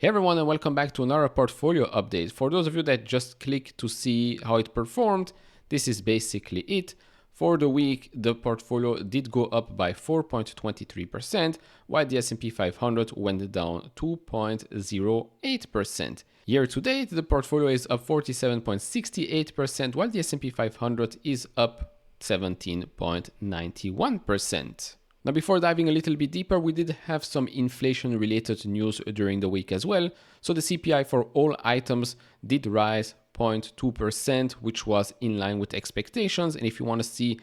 Hey everyone, and welcome back to another portfolio update. For those of you that just clicked to see how it performed, this is basically it. For the week, the portfolio did go up by 4.23%, while the S&P 500 went down 2.08%. Year to date, the portfolio is up 47.68%, while the S&P 500 is up 17.91%. Now, before diving a little bit deeper, we did have some inflation-related news during the week as well. So the CPI for all items did rise 0.2%, which was in line with expectations. And if you want to see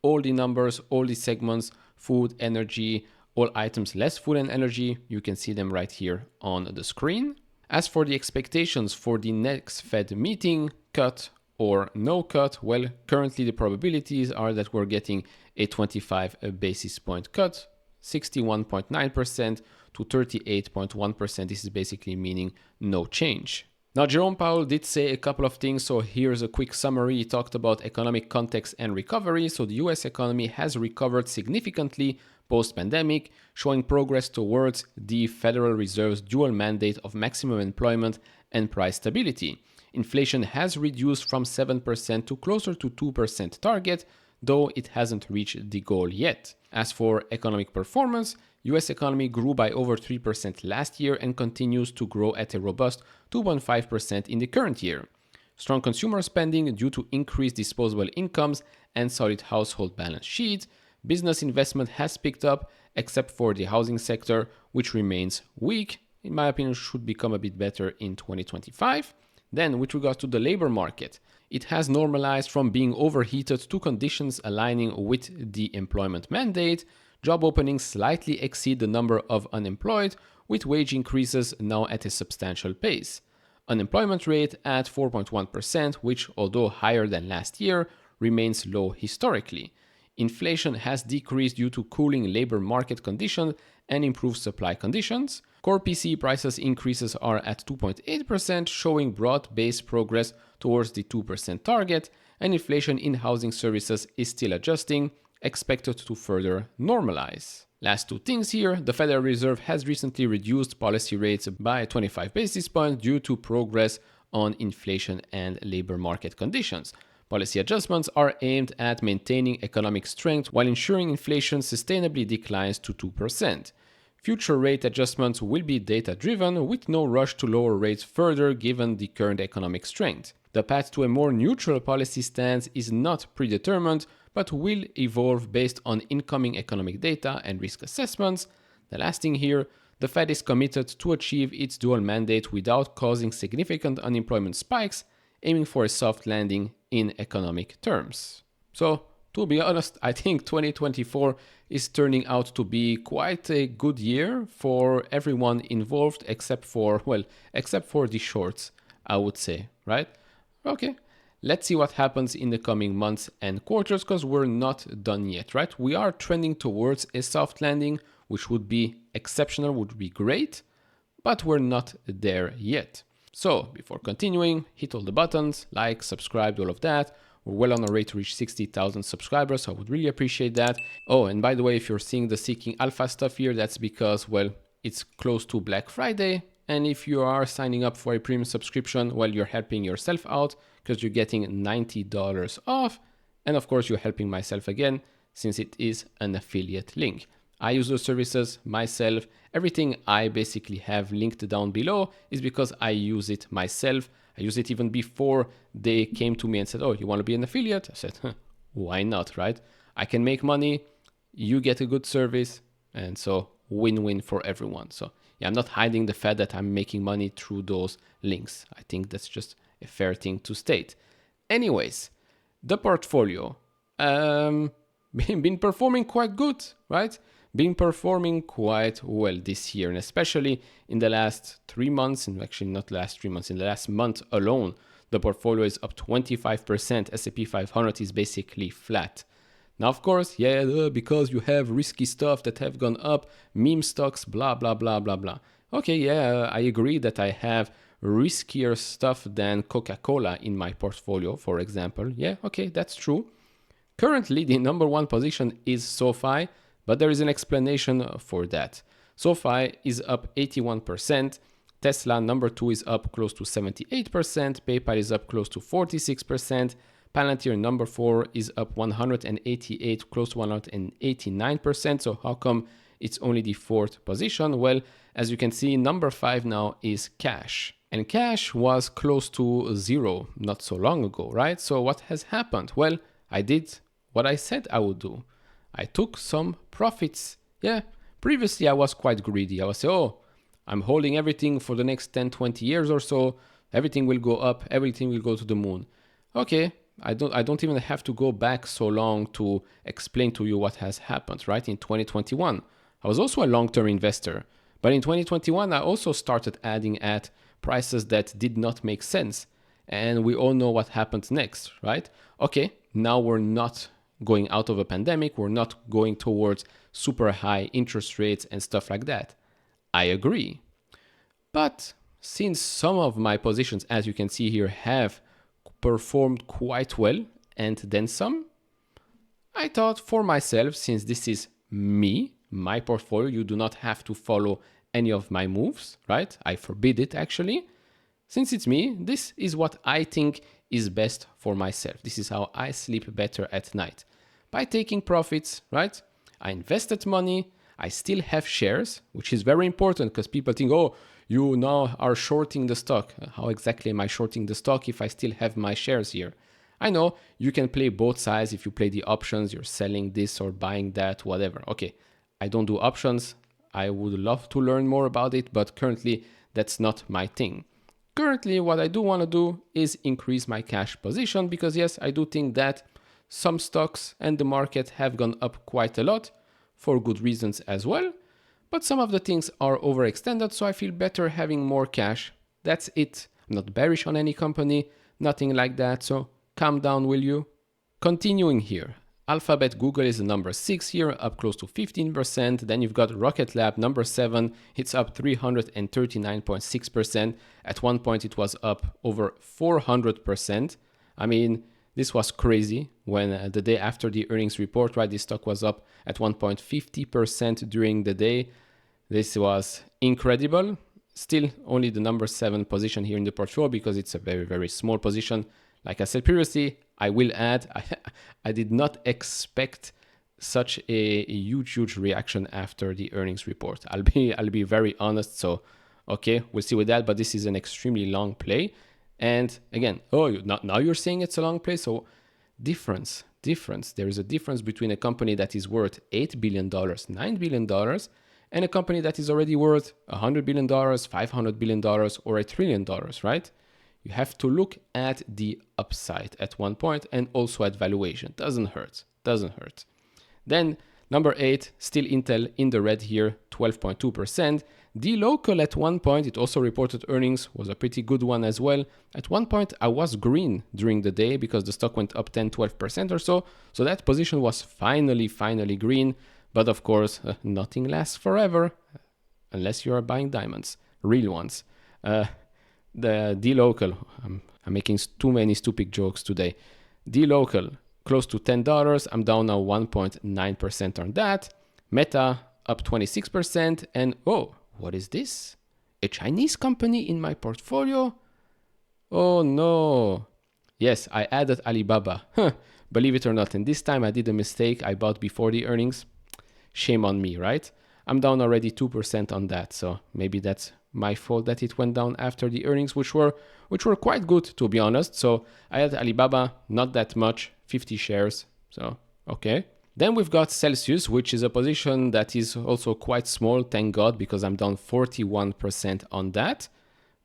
all the numbers, all the segments, food, energy, all items less food and energy, you can see them right here on the screen. As for the expectations for the next Fed meeting, cut or no cut, well, currently the probabilities are that we're getting a 25 basis point cut, 61.9% to 38.1%. This is basically meaning no change. Now, Jerome Powell did say a couple of things, so here's a quick summary. He talked about economic context and recovery. So the US economy has recovered significantly post-pandemic, showing progress towards the Federal Reserve's dual mandate of maximum employment and price stability. Inflation has reduced from 7% to closer to 2% target, though it hasn't reached the goal yet. As for economic performance, US economy grew by over 3% last year and continues to grow at a robust 2.5% in the current year. Strong consumer spending due to increased disposable incomes and solid household balance sheets. Business investment has picked up, except for the housing sector, which remains weak. In my opinion, should become a bit better in 2025. Then, with regards to the labor market, it has normalized from being overheated to conditions aligning with the employment mandate. Job openings slightly exceed the number of unemployed, with wage increases now at a substantial pace. Unemployment rate at 4.1%, which, although higher than last year, remains low historically. Inflation has decreased due to cooling labor market conditions and improved supply conditions. Core PCE prices increases are at 2.8%, showing broad-based progress towards the 2% target, and inflation in housing services is still adjusting, expected to further normalize. Last two things here, the Federal Reserve has recently reduced policy rates by 25 basis points due to progress on inflation and labor market conditions. Policy adjustments are aimed at maintaining economic strength while ensuring inflation sustainably declines to 2%. Future rate adjustments will be data-driven, with no rush to lower rates further given the current economic strength. The path to a more neutral policy stance is not predetermined, but will evolve based on incoming economic data and risk assessments. The last thing here, the Fed is committed to achieve its dual mandate without causing significant unemployment spikes, aiming for a soft landing in economic terms. So, to be honest, I think 2024 is turning out to be quite a good year for everyone involved, except for the shorts, I would say, right? Okay, let's see what happens in the coming months and quarters, because we're not done yet, right? We are trending towards a soft landing, which would be exceptional, would be great, but we're not there yet. So, before continuing, hit all the buttons, like, subscribe, all of that. We're well on our way to reach 60,000 subscribers, so I would really appreciate that. Oh, and by the way, if you're seeing the Seeking Alpha stuff here, that's because, well, it's close to Black Friday. And if you are signing up for a premium subscription, well, you're helping yourself out because you're getting $90 off. And of course, you're helping myself again, since it is an affiliate link. I use those services myself. Everything I basically have linked down below is because I use it myself. I use it even before they came to me and said, oh, you want to be an affiliate? I said, why not, right? I can make money, you get a good service, and so win-win for everyone. So yeah, I'm not hiding the fact that I'm making money through those links. I think that's just a fair thing to state. Anyways, the portfolio been performing quite good, right? Been performing quite well this year, and especially in the last 3 months, and actually not last 3 months, in the last month alone, the portfolio is up 25%. S&P 500 is basically flat. Now, of course, because you have risky stuff that have gone up, meme stocks, blah, blah, blah, blah, blah. Okay, yeah, I agree that I have riskier stuff than Coca-Cola in my portfolio, for example. Yeah, okay, that's true. Currently, the number one position is SoFi, but there is an explanation for that. SoFi is up 81%. Tesla, number 2, is up close to 78%. PayPal is up close to 46%. Palantir, number 4, is up 188, close to 189%. So how come it's only the 4th position? Well, as you can see, number 5 now is Cash. And Cash was close to 0 not so long ago, right? So what has happened? Well, I did what I said I would do. I took some profits. Yeah, previously I was quite greedy. I was saying, oh, I'm holding everything for the next 10, 20 years or so. Everything will go up. Everything will go to the moon. Okay, I don't even have to go back so long to explain to you what has happened, right? In 2021, I was also a long-term investor. But in 2021, I also started adding at prices that did not make sense. And we all know what happened next, right? Okay, now we're not going out of a pandemic. We're not going towards super high interest rates and stuff like that. I agree. But since some of my positions, as you can see here, have performed quite well and then some, I thought for myself, since this is me, my portfolio, you do not have to follow any of my moves, right? I forbid it actually. Since it's me, this is what I think is best for myself. This is how I sleep better at night. By taking profits, right? I invested money. I still have shares, which is very important because people think, oh, you now are shorting the stock. How exactly am I shorting the stock if I still have my shares here? I know you can play both sides. If you play the options, you're selling this or buying that, whatever. Okay, I don't do options. I would love to learn more about it, but currently that's not my thing. Currently, what I do want to do is increase my cash position because yes, I do think that some stocks and the market have gone up quite a lot for good reasons as well. But some of the things are overextended, so I feel better having more cash. That's it. I'm not bearish on any company, nothing like that, so calm down, will you? Continuing here. Alphabet Google is the number 6 here, up close to 15%. Then you've got Rocket Lab, number 7. It's up 339.6%. At one point, it was up over 400%. I mean, this was crazy when the day after the earnings report, right? This stock was up at 1.50% during the day. This was incredible. Still only the number 7 position here in the portfolio because it's a very, very small position. Like I said previously, I will add, I did not expect such a huge reaction after the earnings report. I'll be very honest. So, okay, we'll see with that. But this is an extremely long play. And again, now you're saying it's a long play. So difference. There is a difference between a company that is worth $8 billion, $9 billion, and a company that is already worth $100 billion, $500 billion, or $1 trillion, right? You have to look at the upside at one point and also at valuation. Doesn't hurt. Then number 8, still Intel in the red here, 12.2%. D-Local at one point, it also reported earnings, was a pretty good one as well. At one point, I was green during the day because the stock went up 10-12% or so. So that position was finally green. But of course, nothing lasts forever unless you are buying diamonds, real ones. The D-Local, I'm making too many stupid jokes today. D-Local, close to $10. I'm down now 1.9% on that. Meta, up 26%. And oh, what is this? A Chinese company in my portfolio? Oh no. Yes, I added Alibaba. Believe it or not. And this time I did a mistake. I bought before the earnings. Shame on me, right? I'm down already 2% on that. So maybe that's my fault that it went down after the earnings, which were quite good, to be honest. So I had Alibaba, not that much, 50 shares. So, okay. Then we've got Celsius, which is a position that is also quite small, thank God, because I'm down 41% on that.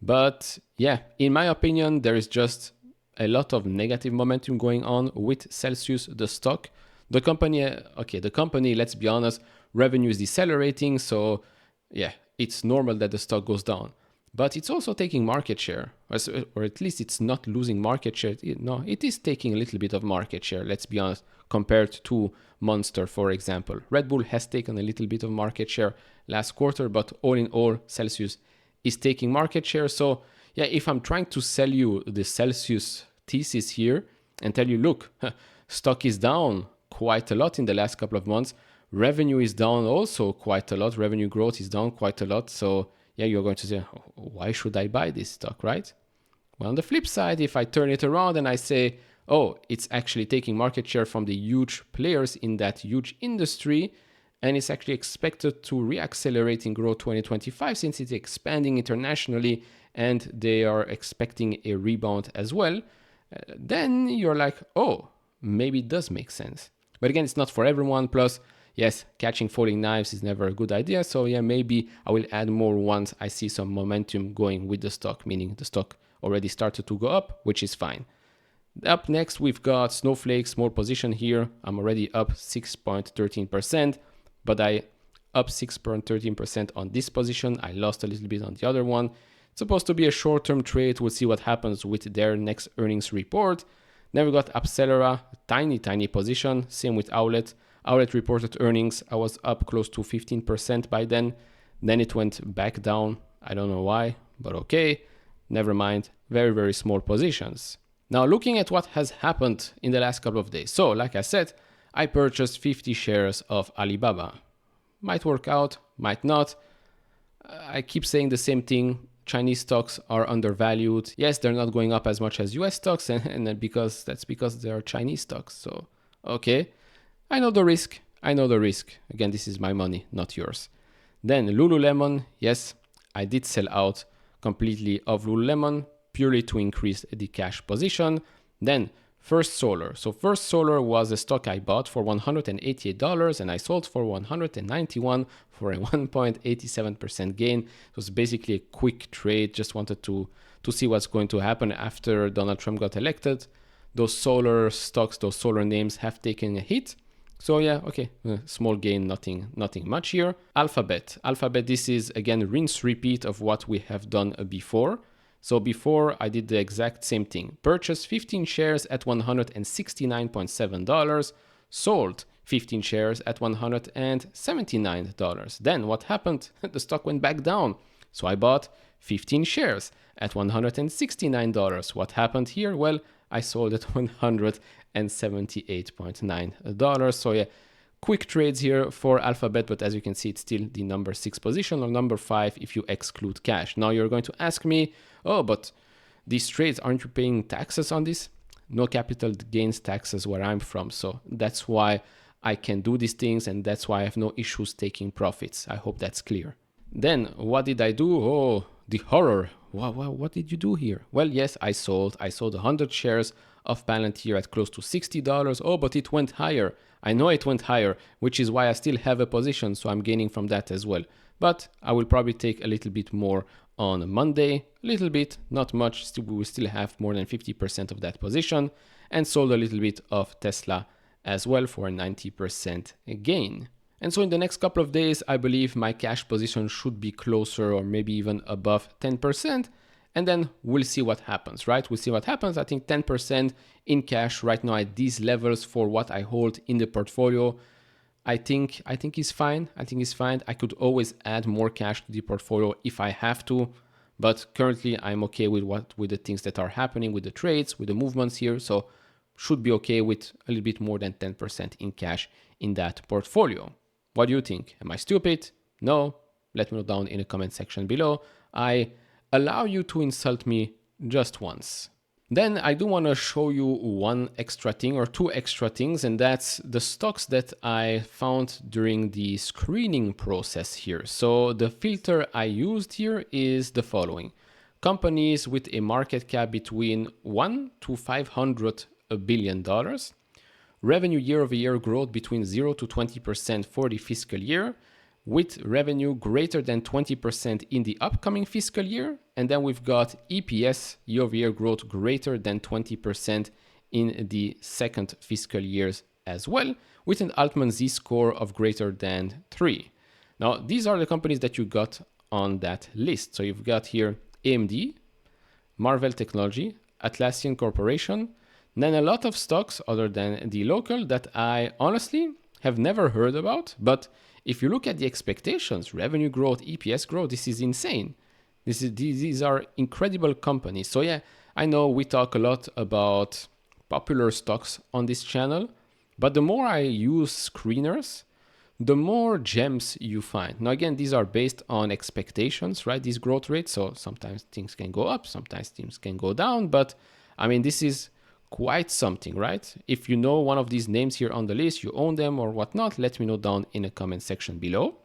But yeah, in my opinion, there is just a lot of negative momentum going on with Celsius, the stock. The company, let's be honest, revenue is decelerating. So yeah, it's normal that the stock goes down. But it's also taking market share, or at least it's not losing market share. No, it is taking a little bit of market share, let's be honest, compared to Monster, for example. Red Bull has taken a little bit of market share last quarter, but all in all, Celsius is taking market share. So yeah, if I'm trying to sell you the Celsius thesis here and tell you, look, stock is down quite a lot in the last couple of months. Revenue is down also quite a lot. Revenue growth is down quite a lot. So yeah, you're going to say, why should I buy this stock, right? Well, on the flip side, if I turn it around and I say, oh, it's actually taking market share from the huge players in that huge industry, and it's actually expected to reaccelerate in growth 2025 since it's expanding internationally and they are expecting a rebound as well, then you're like, oh, maybe it does make sense. But again, it's not for everyone. Plus, yes, catching falling knives is never a good idea. So yeah, maybe I will add more once I see some momentum going with the stock, meaning the stock already started to go up, which is fine. Up next, we've got Snowflake, small position here. I'm already up 6.13%, but I up 6.13% on this position. I lost a little bit on the other one. It's supposed to be a short-term trade. We'll see what happens with their next earnings report. Then we got Appcelera, tiny position. Same with Owlet. Owlet reported earnings. I was up close to 15% by then. Then it went back down. I don't know why, but okay. Never mind. Very small positions. Now looking at what has happened in the last couple of days. So like I said, I purchased 50 shares of Alibaba. Might work out, might not. I keep saying the same thing. Chinese stocks are undervalued. Yes, they're not going up as much as US stocks, and because they are Chinese stocks. So, okay, I know the risk. Again, this is my money, not yours. Then Lululemon, yes, I did sell out completely of Lululemon purely to increase the cash position. Then First Solar. So First Solar was a stock I bought for $188 and I sold for $191 for a 1.87% gain. It was basically a quick trade. Just wanted to see what's going to happen after Donald Trump got elected. Those solar stocks, those solar names have taken a hit. So yeah, okay, small gain, nothing much here. Alphabet, this is again rinse repeat of what we have done before. So before I did the exact same thing. Purchased 15 shares at $169.7, sold 15 shares at $179. Then what happened? The stock went back down. So I bought 15 shares at $169. What happened here? Well, I sold at $178.9. So yeah, quick trades here for Alphabet, but as you can see, it's still the number 6 position or number 5 if you exclude cash. Now you're going to ask me, oh, but these trades, aren't you paying taxes on this? No capital gains taxes where I'm from. So that's why I can do these things and that's why I have no issues taking profits. I hope that's clear. Then what did I do? Oh, the horror. What did you do here? Well, yes, I sold 100 shares of Palantir at close to $60. Oh, but it went higher. I know it went higher, which is why I still have a position, so I'm gaining from that as well. But I will probably take a little bit more on Monday. A little bit, not much. We will still have more than 50% of that position. And sold a little bit of Tesla as well for a 90% gain. And so in the next couple of days, I believe my cash position should be closer or maybe even above 10%. And then we'll see what happens, right? We'll see what happens. I think 10% in cash right now at these levels for what I hold in the portfolio, I think is fine. I could always add more cash to the portfolio if I have to. But currently I'm okay with the things that are happening with the trades, with the movements here. So should be okay with a little bit more than 10% in cash in that portfolio. What do you think? Am I stupid? No? Let me know down in the comment section below. I allow you to insult me just once. Then I do want to show you one extra thing or two extra things, and that's the stocks that I found during the screening process here. So the filter I used here is the following. Companies with a market cap between $1 to $500 billion. Revenue year-over-year growth between 0 to 20% for the fiscal year, with revenue greater than 20% in the upcoming fiscal year. And then we've got EPS year-over-year growth greater than 20% in the second fiscal years as well, with an Altman Z-score of greater than 3. Now, these are the companies that you got on that list. So you've got here AMD, Marvell Technology, Atlassian Corporation, then a lot of stocks other than the local that I honestly have never heard about. But if you look at the expectations, revenue growth, EPS growth, this is insane. These are incredible companies. So yeah, I know we talk a lot about popular stocks on this channel, but the more I use screeners, the more gems you find. Now, again, these are based on expectations, right? These growth rates. So sometimes things can go up, sometimes things can go down. But I mean, this is quite something, right? If you know one of these names here on the list, you own them or whatnot, let me know down in the comment section below.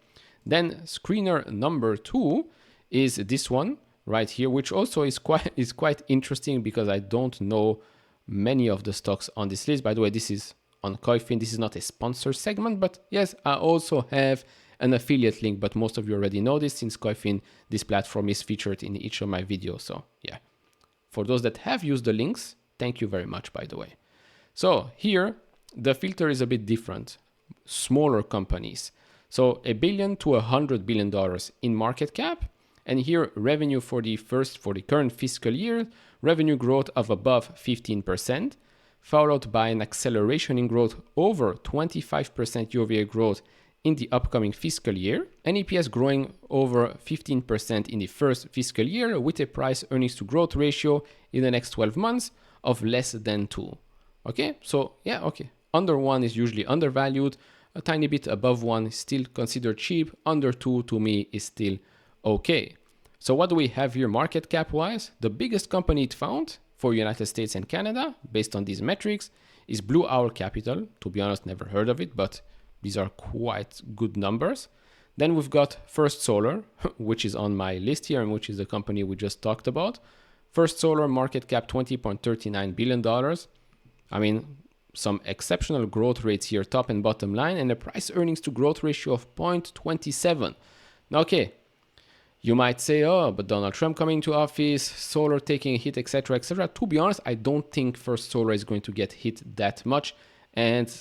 Then screener number 2 is this one right here, which also is quite interesting because I don't know many of the stocks on this list. By the way, this is on Coifin. This is not a sponsor segment, but yes, I also have an affiliate link, but most of you already know this since Coifin, this platform is featured in each of my videos. So yeah, for those that have used the links, thank you very much, by the way. So here, the filter is a bit different. Smaller companies. So $1 billion to $100 billion in market cap. And here, revenue for the current fiscal year, revenue growth of above 15%, followed by an acceleration in growth over 25% year-over-year growth in the upcoming fiscal year, and EPS growing over 15% in the first fiscal year with a price earnings to growth ratio in the next 12 months of less than 2. Okay, so yeah, okay. Under 1 is usually undervalued, a tiny bit above 1 is still considered cheap, under 2 to me is still okay. So what do we have here market cap wise? The biggest company it found for United States and Canada, based on these metrics, is Blue Owl Capital. To be honest, never heard of it, but these are quite good numbers. Then we've got First Solar, which is on my list here and which is the company we just talked about. First Solar market cap $20.39 billion. I mean, some exceptional growth rates here, top and bottom line, and a price earnings to growth ratio of 0.27. Now, okay, you might say, oh, but Donald Trump coming to office, solar taking a hit, etc., etc. To be honest, I don't think First Solar is going to get hit that much. And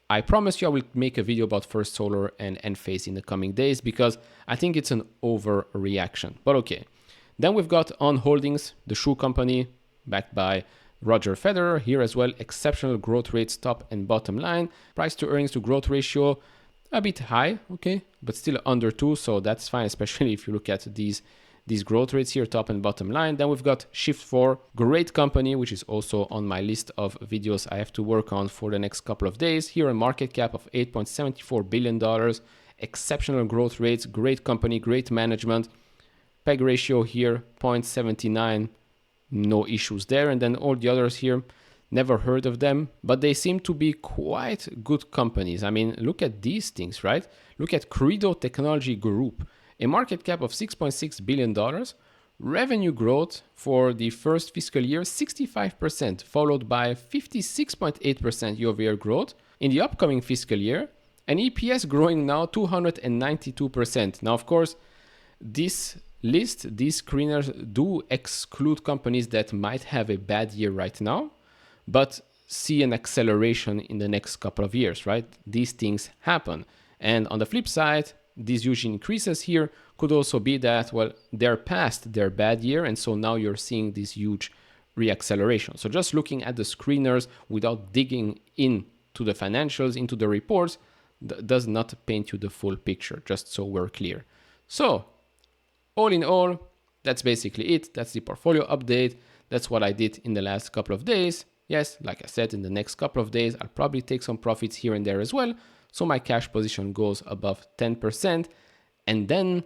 I promise you I will make a video about First Solar and Enphase in the coming days because I think it's an overreaction. But okay. Then we've got On Holdings, the shoe company backed by Roger Federer. Here as well, exceptional growth rates, top and bottom line. Price to earnings to growth ratio, a bit high, okay, but still under 2, so that's fine, especially if you look at these growth rates here, top and bottom line. Then we've got Shift4, great company, which is also on my list of videos I have to work on for the next couple of days. Here a market cap of $8.74 billion, exceptional growth rates, great company, great management. PEG ratio here, 0.79, no issues there. And then all the others here, never heard of them, but they seem to be quite good companies. I mean, look at these things, right? Look at Credo Technology Group, a market cap of $6.6 billion, revenue growth for the first fiscal year, 65%, followed by 56.8% year-over-year growth in the upcoming fiscal year, and EPS growing now 292%. Now, of course, this list, these screeners do exclude companies that might have a bad year right now, but see an acceleration in the next couple of years, right? These things happen. And on the flip side, these huge increases here could also be that, well, they're past their bad year, and so now you're seeing this huge reacceleration. So just looking at the screeners without digging into the financials, into the reports, does not paint you the full picture, just so we're clear. So all in all, that's basically it. That's the portfolio update. That's what I did in the last couple of days. Yes, like I said, in the next couple of days, I'll probably take some profits here and there as well. So my cash position goes above 10%. And then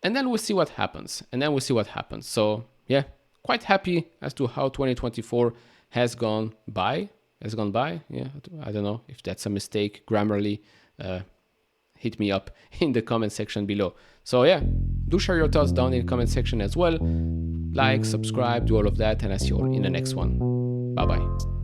we'll see what happens. So yeah, quite happy as to how 2024 has gone by. Yeah, I don't know if that's a mistake grammarly. Hit me up in the comment section below. So yeah, do share your thoughts down in the comment section as well. Like, subscribe, do all of that, and I see you all in the next one. Bye-bye.